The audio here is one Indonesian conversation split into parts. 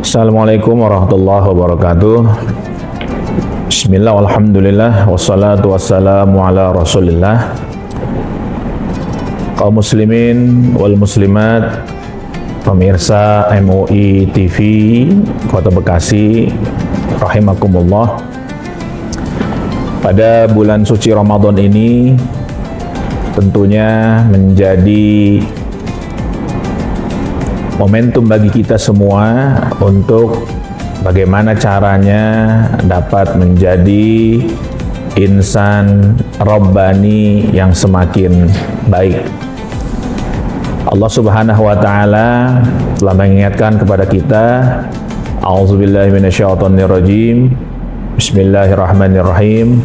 Assalamualaikum warahmatullahi wabarakatuh. Bismillah, alhamdulillah, wassalatu wassalamu ala rasulillah. Kaum muslimin wal muslimat, pemirsa MUI TV Kota Bekasi, rahimakumullah. Pada bulan suci Ramadan ini tentunya menjadi momentum bagi kita semua untuk bagaimana caranya dapat menjadi insan Rabbani yang semakin baik. Allah Subhanahu wa Ta'ala telah mengingatkan kepada kita, A'udzubillahi minasyaitonirrajim, Bismillahirrahmanirrahim.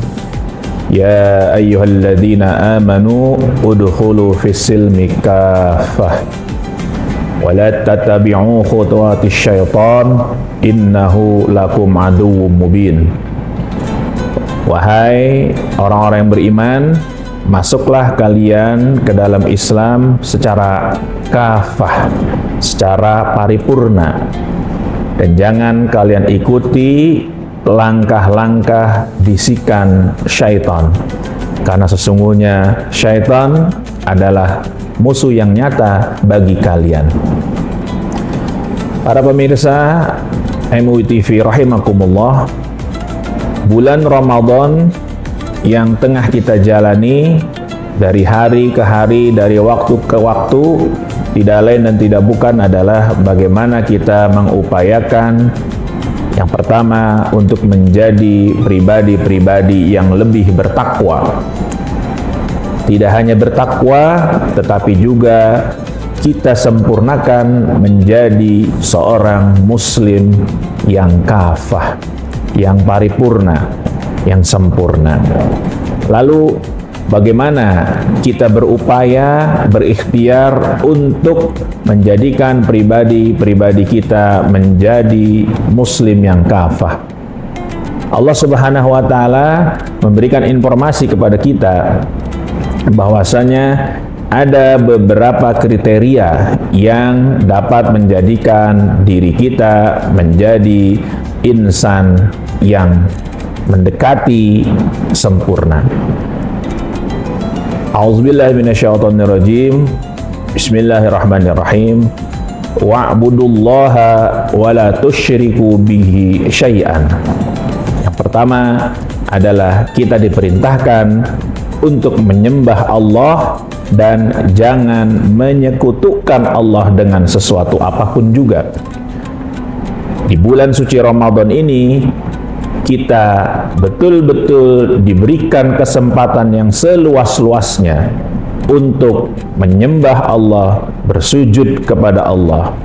Ya ayyuhalladzina amanu udkhulu fis-silmi kaffah wala tattabi'u khutuwatis syaitan innahu lakum aduwwum mubin. Wahai orang-orang yang beriman, masuklah kalian ke dalam Islam secara kafah, secara paripurna, dan jangan kalian ikuti langkah-langkah bisikan syaitan, karena sesungguhnya syaitan adalah musuh yang nyata bagi kalian. Para pemirsa MUI TV rahimakumullah, bulan Ramadan yang tengah kita jalani dari hari ke hari, dari waktu ke waktu, tidak lain dan tidak bukan adalah bagaimana kita mengupayakan yang pertama untuk menjadi pribadi-pribadi yang lebih bertakwa. Tidak hanya bertakwa, tetapi juga kita sempurnakan menjadi seorang muslim yang kafah, yang paripurna, yang sempurna. Lalu bagaimana kita berupaya, berikhtiar untuk menjadikan pribadi-pribadi kita menjadi muslim yang kafah? Allah Subhanahu wa Ta'ala memberikan informasi kepada kita bahwasanya ada beberapa kriteria yang dapat menjadikan diri kita menjadi insan yang mendekati sempurna. A'udzubillahi minasyaitonirrajim. Bismillahirrahmanirrahim. Wa'budullaha wa la tusyriku bihi syai'an. Yang pertama adalah kita diperintahkan untuk menyembah Allah dan jangan menyekutukan Allah dengan sesuatu apapun juga. Di bulan suci Ramadan ini kita betul-betul diberikan kesempatan yang seluas-luasnya untuk menyembah Allah, bersujud kepada Allah,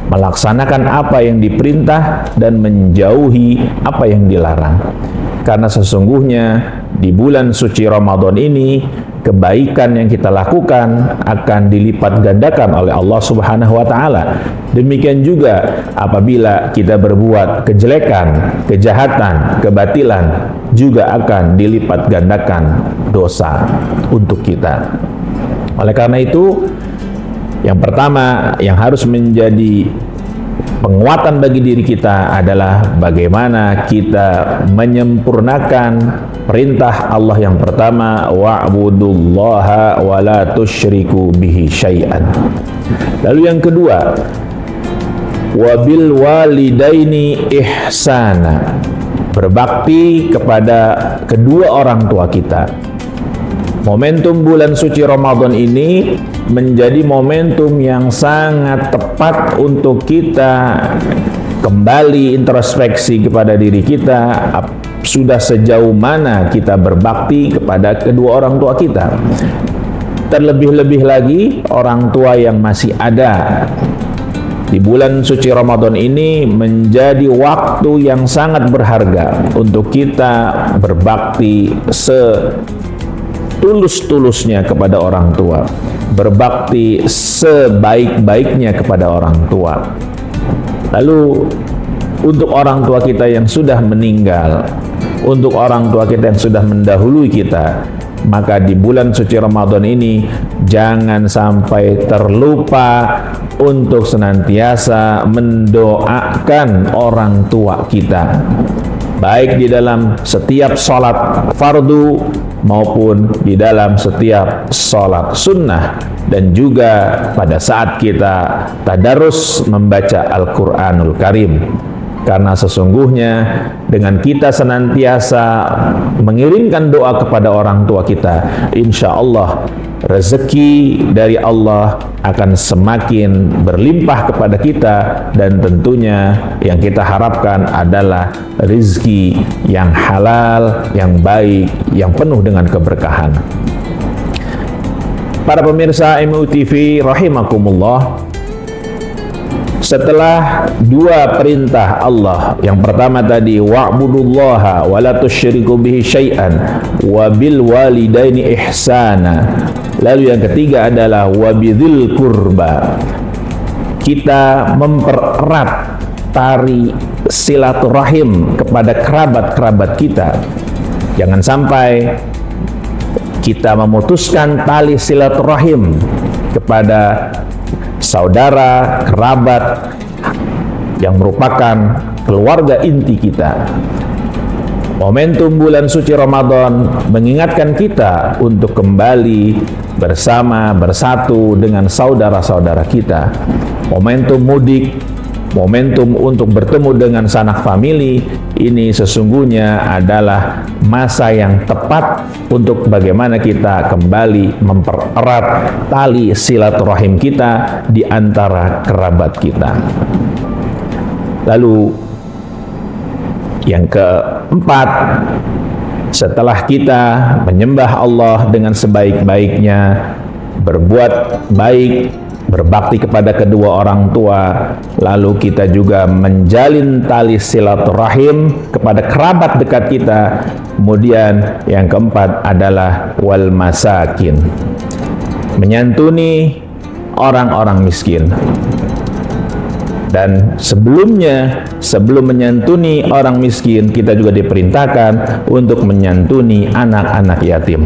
melaksanakan apa yang diperintah dan menjauhi apa yang dilarang. Karena sesungguhnya di bulan suci Ramadan ini kebaikan yang kita lakukan akan dilipat gandakan oleh Allah Subhanahu wa Ta'ala. Demikian juga apabila kita berbuat kejelekan, kejahatan, kebatilan, juga akan dilipat gandakan dosa untuk kita. Oleh karena itu, yang pertama yang harus menjadi penguatan bagi diri kita adalah bagaimana kita menyempurnakan perintah Allah yang pertama, wa'budullaha wa la tusyriku bihi syai'an. Lalu yang kedua, wabil walidaini ihsana, berbakti kepada kedua orang tua kita. Momentum bulan suci Ramadan ini menjadi momentum yang sangat tepat untuk kita kembali introspeksi kepada diri kita. Sudah sejauh mana kita berbakti kepada kedua orang tua kita? Terlebih-lebih lagi orang tua yang masih ada. Di bulan suci Ramadan ini menjadi waktu yang sangat berharga untuk kita berbakti setulus-tulusnya kepada orang tua, berbakti sebaik-baiknya kepada orang tua. Lalu untuk orang tua kita yang sudah meninggal, untuk orang tua kita yang sudah mendahului kita, maka di bulan suci Ramadan ini jangan sampai terlupa untuk senantiasa mendoakan orang tua kita, baik di dalam setiap sholat fardu maupun di dalam setiap sholat sunnah, dan juga pada saat kita tadarus membaca Al-Quranul Karim. Karena sesungguhnya dengan kita senantiasa mengirimkan doa kepada orang tua kita, insya Allah rezeki dari Allah akan semakin berlimpah kepada kita, dan tentunya yang kita harapkan adalah rezeki yang halal, yang baik, yang penuh dengan keberkahan. Para pemirsa MUI TV rahimakumullah, setelah dua perintah Allah, yang pertama tadi wa'budullaha wa la tusyriku bihi syai'an wa bil walidaini ihsana, lalu yang ketiga adalah wa bidzil qurba, kita mempererat tali silaturahim kepada kerabat-kerabat kita. Jangan sampai kita memutuskan tali silaturahim kepada saudara, kerabat yang merupakan keluarga inti kita. Momentum bulan suci Ramadan mengingatkan kita untuk kembali bersama, bersatu dengan saudara-saudara kita. Momentum mudik, momentum untuk bertemu dengan sanak famili, ini sesungguhnya adalah masa yang tepat untuk bagaimana kita kembali mempererat tali silaturahim kita di antara kerabat kita. Lalu yang keempat, setelah kita menyembah Allah dengan sebaik-baiknya, berbuat baik, berbakti kepada kedua orang tua, lalu kita juga menjalin tali silaturahim kepada kerabat dekat kita. Kemudian yang keempat adalah wal masakin, menyantuni orang-orang miskin. Dan sebelumnya, sebelum menyantuni orang miskin, kita juga diperintahkan untuk menyantuni anak-anak yatim.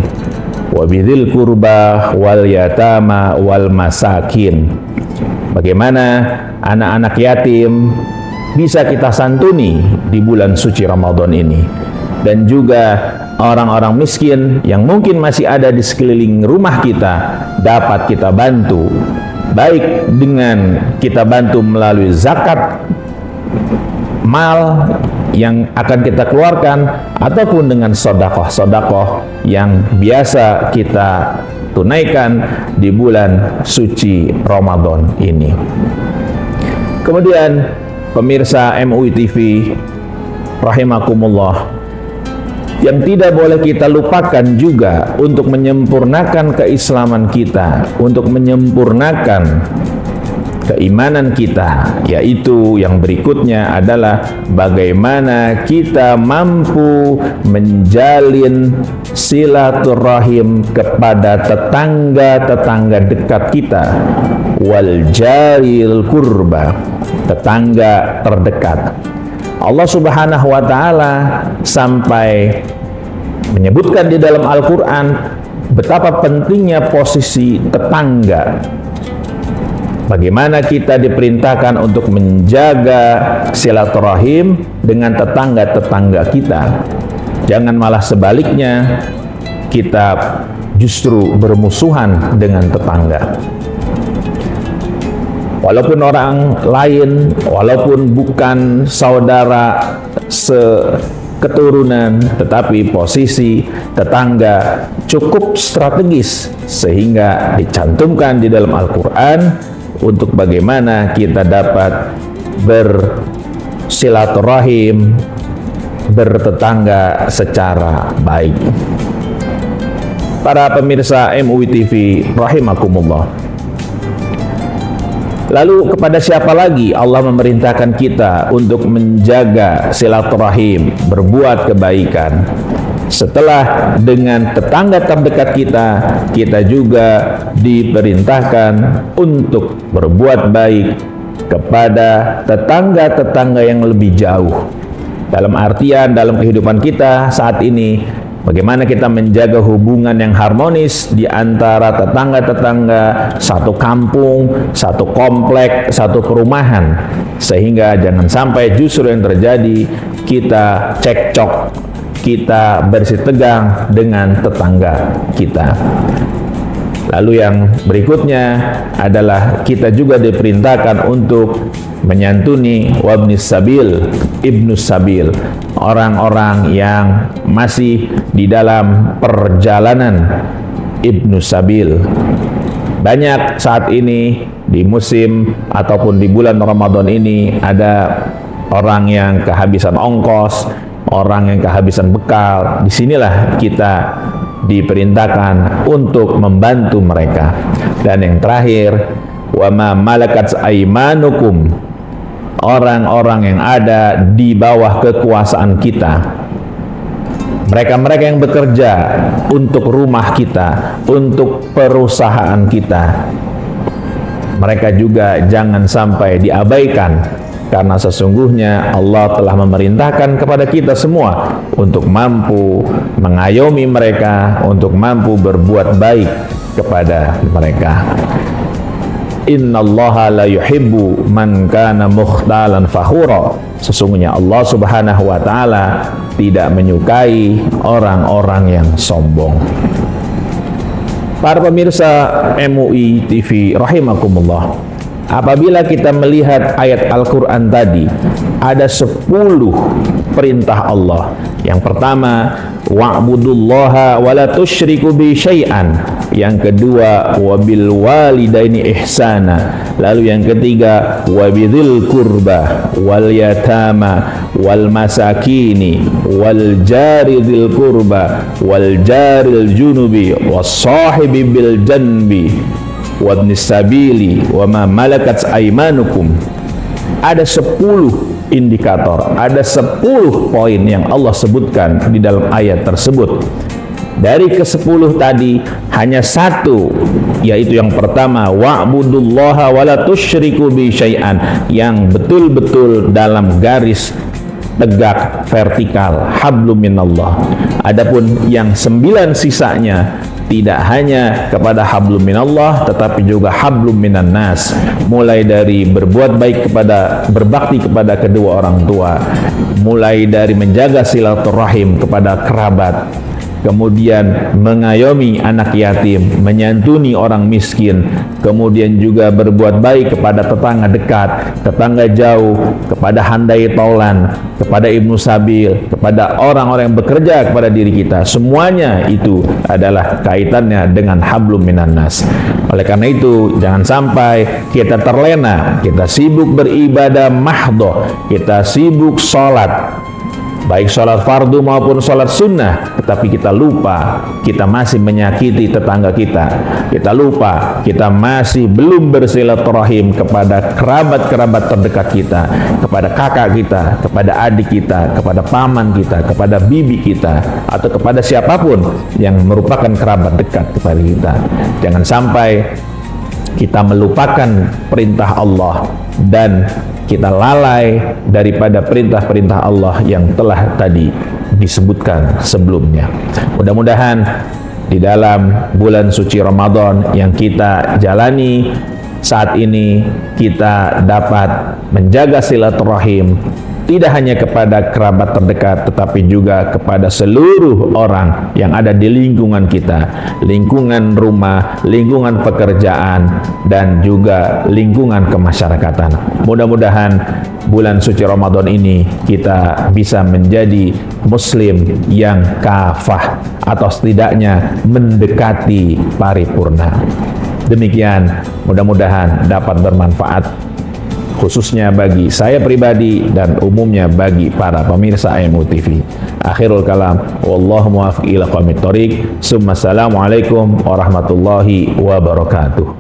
Wa bidzil qurba wal yatama wal masakin. Bagaimana anak-anak yatim bisa kita santuni di bulan suci Ramadan ini, dan juga orang-orang miskin yang mungkin masih ada di sekeliling rumah kita dapat kita bantu, baik dengan kita bantu melalui zakat mal yang akan kita keluarkan, ataupun dengan sodakoh yang biasa kita tunaikan di bulan suci Ramadan ini. Kemudian pemirsa MUI TV rahimakumullah, yang tidak boleh kita lupakan juga untuk menyempurnakan keislaman kita, untuk menyempurnakan keimanan kita, yaitu yang berikutnya adalah bagaimana kita mampu menjalin silaturahim kepada tetangga-tetangga dekat kita, wal jaril qurba, tetangga terdekat. Allah Subhanahu wa taala sampai menyebutkan di dalam Al-Qur'an betapa pentingnya posisi tetangga. Bagaimana kita diperintahkan untuk menjaga silaturahim dengan tetangga-tetangga kita. Jangan malah sebaliknya, kita justru bermusuhan dengan tetangga. Walaupun orang lain, walaupun bukan saudara seketurunan, tetapi posisi tetangga cukup strategis sehingga dicantumkan di dalam Al-Quran untuk bagaimana kita dapat bersilaturahim, bertetangga secara baik. Para pemirsa MUI TV rahimakumullah, lalu kepada siapa lagi Allah memerintahkan kita untuk menjaga silaturahim, berbuat kebaikan? Setelah dengan tetangga terdekat kita, kita juga diperintahkan untuk berbuat baik kepada tetangga-tetangga yang lebih jauh. dalam artian dalam kehidupan kita saat ini, bagaimana kita menjaga hubungan yang harmonis di antara tetangga-tetangga satu kampung, satu komplek, satu perumahan, sehingga jangan sampai justru yang terjadi kita cekcok, kita bersitegang dengan tetangga kita. Lalu yang berikutnya adalah kita juga diperintahkan untuk menyantuni wabnis sabil, ibnus sabil, orang-orang yang masih di dalam perjalanan, ibnus sabil. Banyak saat ini di musim ataupun di bulan Ramadan ini ada orang yang kehabisan ongkos, orang yang kehabisan bekal. Disinilah kita diperintahkan untuk membantu mereka. Dan yang terakhir, wa ma malakat aimanukum, orang-orang yang ada di bawah kekuasaan kita, mereka-mereka yang bekerja untuk rumah kita, untuk perusahaan kita, mereka juga jangan sampai diabaikan, karena sesungguhnya Allah telah memerintahkan kepada kita semua untuk mampu mengayomi mereka, untuk mampu berbuat baik kepada mereka. Innallaha la yuhibbu man kana mukhtalan fakhura. Sesungguhnya Allah Subhanahu wa taala tidak menyukai orang-orang yang sombong. Para pemirsa MUI TV rahimakumullah, apabila kita melihat ayat Al-Quran tadi, ada 10 perintah Allah. Yang pertama, wa'budullaha wa la tusyriku bi syai'an. Yang kedua, wabil walidaini ihsana. Lalu yang ketiga, wabidzil qurba wal yatama wal masakini wal jari dzil qurba wal jaril junubi was sahibi bil janbi wabnis sabili wa ma malakat aimanukum. Ada 10 indikator, ada 10 poin yang Allah sebutkan di dalam ayat tersebut. Dari ke-10 tadi hanya satu, yaitu yang pertama, wa'budullaha wa la tusyriku bi syai'an, yang betul-betul dalam garis tegak vertikal, hablum minallah. Adapun yang 9 sisanya tidak hanya kepada hablum minallah, tetapi juga hablum minan nas, mulai dari berbuat baik kepada, berbakti kepada kedua orang tua, mulai dari menjaga silaturahim kepada kerabat, kemudian mengayomi anak yatim, menyantuni orang miskin, kemudian juga berbuat baik kepada tetangga dekat, tetangga jauh, kepada handai taulan, kepada ibnu sabil, kepada orang-orang yang bekerja kepada diri kita. Semuanya itu adalah kaitannya dengan hablum minan nas. Oleh karena itu, jangan sampai kita terlena, kita sibuk beribadah mahdhah, kita sibuk sholat, baik sholat fardu maupun sholat sunnah, tetapi kita lupa kita masih menyakiti tetangga kita, kita lupa kita masih belum bersilaturahim kepada kerabat-kerabat terdekat kita, kepada kakak kita, kepada adik kita, kepada paman kita, kepada bibi kita, atau kepada siapapun yang merupakan kerabat dekat kepada kita. Jangan sampai kita melupakan perintah Allah dan kita lalai daripada perintah-perintah Allah yang telah tadi disebutkan sebelumnya. Mudah-mudahan di dalam bulan suci Ramadan yang kita jalani saat ini, kita dapat menjaga silaturahim tidak hanya kepada kerabat terdekat, tetapi juga kepada seluruh orang yang ada di lingkungan kita, lingkungan rumah, lingkungan pekerjaan, dan juga lingkungan kemasyarakatan. Mudah-mudahan bulan suci Ramadan ini kita bisa menjadi muslim yang kafah, atau setidaknya mendekati paripurna. Demikian, mudah-mudahan dapat bermanfaat, khususnya bagi saya pribadi dan umumnya bagi para pemirsa AMU TV. Akhirul kalam, wallahu muwaffiq ila aqwamit thoriq. Assalamualaikum warahmatullahi wabarakatuh.